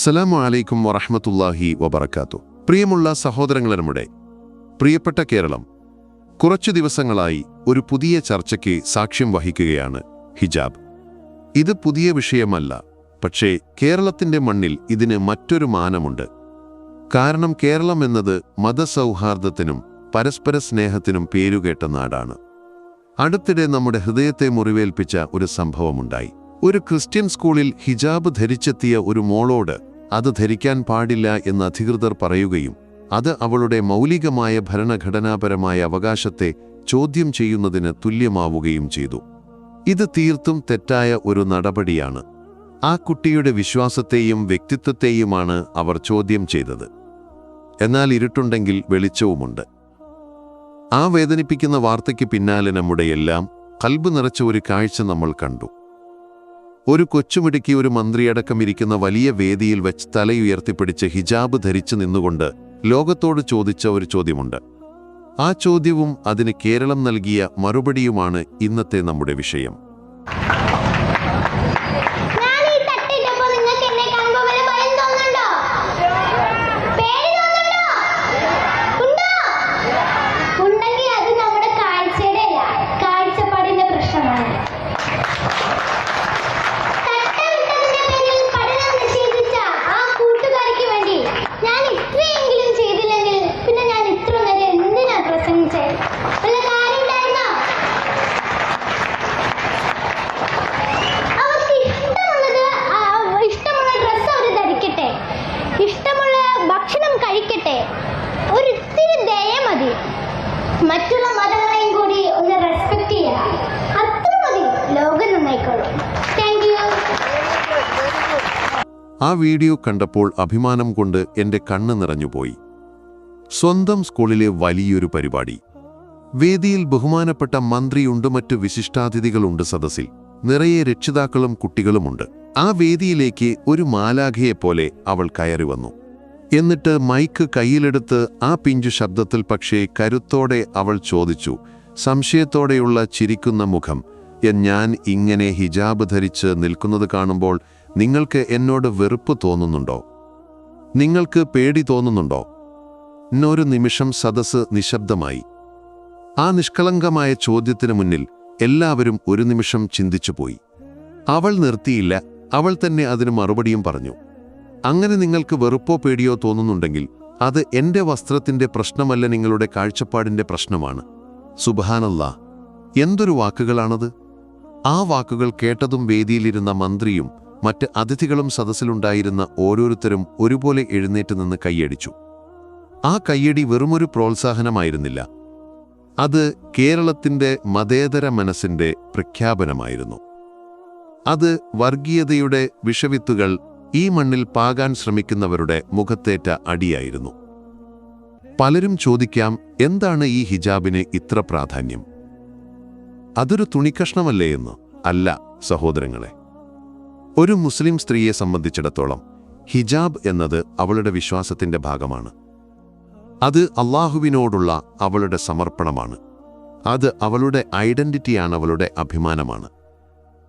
അസ്സലാമു അലൈക്കും വറഹ്മത്തുള്ളാഹി വബറകാത്തു. പ്രിയമുള്ള സഹോദരങ്ങളെ, നമ്മുടെ പ്രിയപ്പെട്ട കേരളം കുറച്ചു ദിവസങ്ങളായി ഒരു പുതിയ ചർച്ചയ്ക്ക് സാക്ഷ്യം വഹിക്കുകയാണ്. ഹിജാബ്. ഇത് പുതിയ വിഷയമല്ല, പക്ഷേ കേരളത്തിന്റെ മണ്ണിൽ ഇതിന് മറ്റൊരു മാനമുണ്ട്. കാരണം കേരളം എന്നത് മതസൗഹാർദ്ദത്തിനും പരസ്പര സ്നേഹത്തിനും പേരുകേട്ട നാടാണ്. അടുത്തിടെ നമ്മുടെ ഹൃദയത്തെ മുറിവേൽപ്പിച്ച ഒരു സംഭവമുണ്ടായി. ഒരു ക്രിസ്ത്യൻ സ്കൂളിൽ ഹിജാബ് ധരിച്ചെത്തിയ ഒരു മോളോട് അത് ധരിക്കാൻ പാടില്ല എന്ന് അധികൃതർ പറയുകയും അത് അവളുടെ മൗലികമായ ഭരണഘടനാപരമായ അവകാശത്തെ ചോദ്യം ചെയ്യുന്നതിന് തുല്യമാവുകയും ചെയ്തു. ഇത് തീർത്തും തെറ്റായ ഒരു നടപടിയാണ്. ആ കുട്ടിയുടെ വിശ്വാസത്തെയും വ്യക്തിത്വത്തെയുമാണ് അവർ ചോദ്യം ചെയ്തത്. എന്നാൽ ഇരുട്ടുണ്ടെങ്കിൽ വെളിച്ചവുമുണ്ട്. ആ വേദനിപ്പിക്കുന്ന വാർത്തയ്ക്ക് പിന്നാലെ നമ്മുടെ എല്ലാം കൽബ് നിറച്ച ഒരു കാഴ്ച നമ്മൾ കണ്ടു. ഒരു കൊച്ചുമിടുക്കി ഒരു മന്ത്രിയടക്കം ഇരിക്കുന്ന വലിയ വേദിയിൽ വെച്ച് തലയുയർത്തിപ്പിടിച്ച് ഹിജാബ് ധരിച്ചു നിന്നുകൊണ്ട് ലോകത്തോട് ചോദിച്ച ഒരു ചോദ്യമുണ്ട്. ആ ചോദ്യവും അതിന് കേരളം നൽകിയ മറുപടിയുമാണ് ഇന്നത്തെ നമ്മുടെ വിഷയം. മറ്റുള്ള മതങ്ങളെയും കൂടി ഒന്ന് റെസ്പെക്ട് ചെയ്യണം. അത്ര മതി, ലോകം നന്നായിക്കോളും. Thank you. ആ വീഡിയോ കണ്ടപ്പോൾ അഭിമാനം കൊണ്ട് എൻ്റെ കണ്ണ് നിറഞ്ഞുപോയി. സ്വന്തം സ്കൂളിലെ വലിയൊരു പരിപാടി. വേദിയിൽ ബഹുമാനപ്പെട്ട മന്ത്രിയുണ്ട്, മറ്റു വിശിഷ്ടാതിഥികളുണ്ട്, സദസ്സിൽ നിറയെ രക്ഷിതാക്കളും കുട്ടികളുമുണ്ട്. ആ വേദിയിലേക്ക് ഒരു മാലാഖയെപ്പോലെ അവൾ കയറി വന്നു. എന്നിട്ട് മൈക്ക് കയ്യിലെടുത്ത് ആ പിഞ്ചു ശബ്ദത്തിൽ പക്ഷേ കരുത്തോടെ അവൾ ചോദിച്ചു, സംശയത്തോടെയുള്ള ചിരിക്കുന്ന മുഖം, ഞാൻ ഇങ്ങനെ ഹിജാബ് ധരിച്ച് നിൽക്കുന്നത് കാണുമ്പോൾ നിങ്ങൾക്ക് എന്നോട് വെറുപ്പ് തോന്നുന്നുണ്ടോ? നിങ്ങൾക്ക് പേടി തോന്നുന്നുണ്ടോ? ഒരു നിമിഷം സദസ്സ് നിശബ്ദമായി. ആ നിഷ്കളങ്കമായ ചോദ്യത്തിനു മുന്നിൽ എല്ലാവരും ഒരു നിമിഷം ചിന്തിച്ചുപോയി. അവൾ നിർത്തിയില്ല. അവൾ തന്നെ അതിന് മറുപടിയും പറഞ്ഞു. അങ്ങനെ നിങ്ങൾക്ക് വെറുപ്പോ പേടിയോ തോന്നുന്നുണ്ടെങ്കിൽ അത് എൻ്റെ വസ്ത്രത്തിൻ്റെ പ്രശ്നമല്ല, നിങ്ങളുടെ കാഴ്ചപ്പാടിൻ്റെ പ്രശ്നമാണ്. സുബ്ഹാനല്ലാഹ്, എന്തൊരു വാക്കുകളാണത്! ആ വാക്കുകൾ കേട്ടതും വേദിയിലിരുന്ന മന്ത്രിയും മറ്റ് അതിഥികളും സദസ്സിലുണ്ടായിരുന്ന ഓരോരുത്തരും ഒരുപോലെ എഴുന്നേറ്റ് നിന്ന് കൈയടിച്ചു. ആ കയ്യടി വെറുമൊരു പ്രോത്സാഹനമായിരുന്നില്ല. അത് കേരളത്തിൻ്റെ മതേതര മനസ്സിൻ്റെ പ്രഖ്യാപനമായിരുന്നു. അത് വർഗീയതയുടെ വിഷവിത്തുകൾ ഈ മണ്ണിൽ പാകാൻ ശ്രമിക്കുന്നവരുടെ മുഖത്തേറ്റ അടിയായിരുന്നു. പലരും ചോദിക്കാം, എന്താണ് ഈ ഹിജാബിന് ഇത്ര പ്രാധാന്യം? അതൊരു തുണിക്കഷ്ണമല്ലേ എന്ന്. അല്ല സഹോദരങ്ങളെ, ഒരു മുസ്ലിം സ്ത്രീയെ സംബന്ധിച്ചിടത്തോളം ഹിജാബ് എന്നത് അവളുടെ വിശ്വാസത്തിന്റെ ഭാഗമാണ്. അത് അള്ളാഹുവിനോടുള്ള അവളുടെ സമർപ്പണമാണ്. അത് അവളുടെ ഐഡന്റിറ്റിയാണ്, അവളുടെ അഭിമാനമാണ്.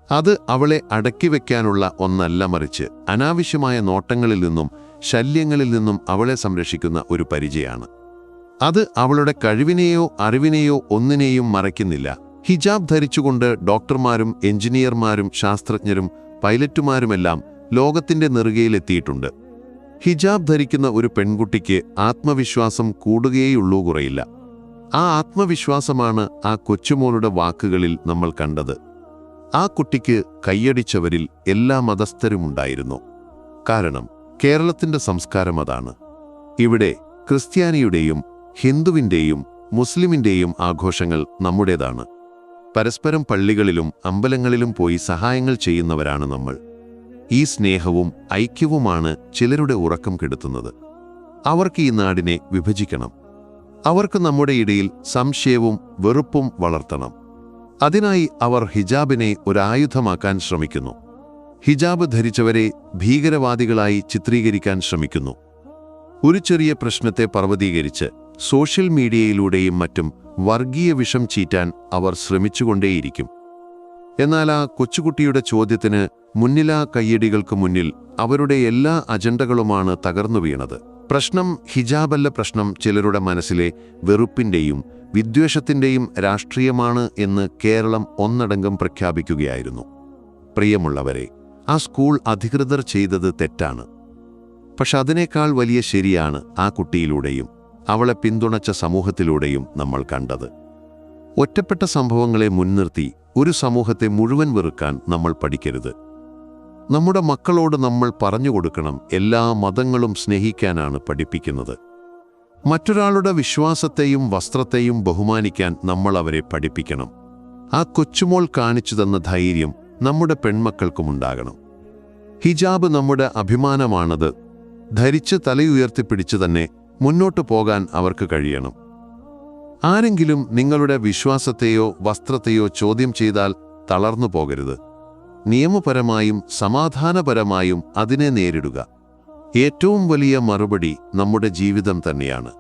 അത് അവളെ അടക്കി വയ്ക്കാനുള്ള ഒന്നല്ല, മറിച്ച് അനാവശ്യമായ നോട്ടങ്ങളിൽ നിന്നും ശല്യങ്ങളിൽ നിന്നും അവളെ സംരക്ഷിക്കുന്ന ഒരു പരിചയമാണ്. അത് അവളുടെ കഴിവിനെയോ അറിവിനെയോ ഒന്നിനെയും മറയ്ക്കുന്നില്ല. ഹിജാബ് ധരിച്ചുകൊണ്ട് ഡോക്ടർമാരും എഞ്ചിനീയർമാരും ശാസ്ത്രജ്ഞരും പൈലറ്റുമാരുമെല്ലാം ലോകത്തിന്റെ നെറുകയിലെത്തിയിട്ടുണ്ട്. ഹിജാബ് ധരിക്കുന്ന ഒരു പെൺകുട്ടിക്ക് ആത്മവിശ്വാസം കൂടുകയുള്ളൂ, കുറയില്ല. ആ ആത്മവിശ്വാസമാണ് ആ കൊച്ചുമോളുടെ വാക്കുകളിൽ നമ്മൾ കണ്ടത്. ആ കുട്ടിക്ക് കൈയടിച്ചവരിൽ എല്ലാ മതസ്ഥരുമുണ്ടായിരുന്നു. കാരണം കേരളത്തിന്റെ സംസ്കാരം അതാണ്. ഇവിടെ ക്രിസ്ത്യാനിയുടെയും ഹിന്ദുവിൻ്റെയും മുസ്ലിമിൻ്റെയും ആഘോഷങ്ങൾ നമ്മുടേതാണ്. പരസ്പരം പള്ളികളിലും അമ്പലങ്ങളിലും പോയി സഹായങ്ങൾ ചെയ്യുന്നവരാണ് നമ്മൾ. ഈ സ്നേഹവും ഐക്യവുമാണ് ചിലരുടെ ഉറക്കം കെടുത്തുന്നത്. അവർക്ക് ഈ നാടിനെ വിഭജിക്കണം. അവർക്ക് നമ്മുടെ ഇടയിൽ സംശയവും വെറുപ്പും വളർത്തണം. അതിനായി അവർ ഹിജാബിനെ ഒരായുധമാക്കാൻ ശ്രമിക്കുന്നു. ഹിജാബ് ധരിച്ചവരെ ഭീകരവാദികളായി ചിത്രീകരിക്കാൻ ശ്രമിക്കുന്നു. ഒരു ചെറിയ പ്രശ്നത്തെ പർവ്വതീകരിച്ച് സോഷ്യൽ മീഡിയയിലൂടെയും മറ്റും വർഗീയ വിഷം ചീറ്റാൻ അവർ ശ്രമിച്ചുകൊണ്ടേയിരിക്കും. എന്നാൽ ആ കൊച്ചുകുട്ടിയുടെ ചോദ്യത്തിന് മുന്നിലാ കയ്യടികൾക്ക് മുന്നിൽ അവരുടെ എല്ലാ അജണ്ടകളുമാണ് തകർന്നു വീണത്. പ്രശ്നം ഹിജാബല്ല, പ്രശ്നം ചിലരുടെ മനസ്സിലെ വെറുപ്പിന്റെയും വിദ്വേഷത്തിന്റെയും രാഷ്ട്രീയമാണ് എന്ന് കേരളം ഒന്നടങ്കം പ്രഖ്യാപിക്കുകയായിരുന്നു. പ്രിയമുള്ളവരെ, ആ സ്കൂൾ അധികൃതർ ചെയ്തത് തെറ്റാണ്. പക്ഷെ അതിനേക്കാൾ വലിയ ശരിയാണ് ആ കുട്ടിയിലൂടെയും അവളെ പിന്തുണച്ച സമൂഹത്തിലൂടെയും നമ്മൾ കണ്ടത്. ഒറ്റപ്പെട്ട സംഭവങ്ങളെ മുൻനിർത്തി ഒരു സമൂഹത്തെ മുഴുവൻ വെറുക്കാൻ നമ്മൾ പഠിക്കരുത്. നമ്മുടെ മക്കളോട് നമ്മൾ പറഞ്ഞുകൊടുക്കണം, എല്ലാ മതങ്ങളും സ്നേഹിക്കാനാണ് പഠിപ്പിക്കുന്നത്. മറ്റൊരാളുടെ വിശ്വാസത്തെയും വസ്ത്രത്തെയും ബഹുമാനിക്കാൻ നമ്മൾ അവരെ പഠിപ്പിക്കണം. ആ കൊച്ചുമോൾ കാണിച്ചു തന്ന ധൈര്യം നമ്മുടെ പെൺമക്കൾക്കുമുണ്ടാകണം. ഹിജാബ് നമ്മുടെ അഭിമാനമാണത് ധരിച്ച് തലയുയർത്തിപ്പിടിച്ച് തന്നെ മുന്നോട്ടു പോകാൻ അവർക്ക് കഴിയണം. ആരെങ്കിലും നിങ്ങളുടെ വിശ്വാസത്തെയോ വസ്ത്രത്തെയോ ചോദ്യം ചെയ്താൽ തളർന്നു പോകരുത്. നിയമപരമായും സമാധാനപരമായും അതിനെ നേരിടുക. ഏറ്റവും വലിയ മറുപടി നമ്മുടെ ജീവിതം തന്നെയാണ്.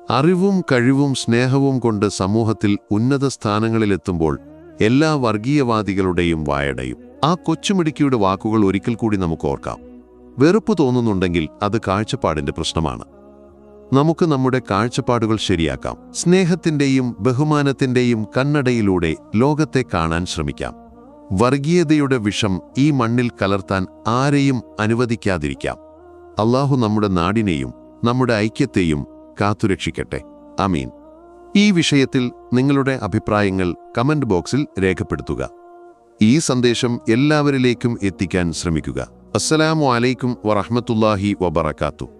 അറിവും കഴിവും സ്നേഹവും കൊണ്ട് സമൂഹത്തിൽ ഉന്നത സ്ഥാനങ്ങളിലെത്തുമ്പോൾ എല്ലാ വർഗീയവാദികളുടെയും വായടയും. ആ കൊച്ചുമിടുക്കിയുടെ വാക്കുകൾ ഒരിക്കൽ കൂടി നമുക്ക് ഓർക്കാം. വെറുപ്പ് തോന്നുന്നുണ്ടെങ്കിൽ അത് കാഴ്ചപ്പാടിന്റെ പ്രശ്നമാണ്. നമുക്ക് നമ്മുടെ കാഴ്ചപ്പാടുകൾ ശരിയാക്കാം. സ്നേഹത്തിന്റെയും ബഹുമാനത്തിന്റെയും കണ്ണടയിലൂടെ ലോകത്തെ കാണാൻ ശ്രമിക്കാം. വർഗീയതയുടെ വിഷം ഈ മണ്ണിൽ കലർത്താൻ ആരെയും അനുവദിക്കാതിരിക്കാം. അല്ലാഹു നമ്മുടെ നാടിനെയും നമ്മുടെ ഐക്യത്തെയും കാത്തുരക്ഷിക്കട്ടെ. ആമീൻ. ഈ വിഷയത്തിൽ നിങ്ങളുടെ അഭിപ്രായങ്ങൾ കമന്റ് ബോക്സിൽ രേഖപ്പെടുത്തുക. ഈ സന്ദേശം എല്ലാവരിലേക്കും എത്തിക്കാൻ ശ്രമിക്കുക. അസ്സലാമു അലൈക്കും വറഹ്മത്തുള്ളാഹി വബറകാതുഹു.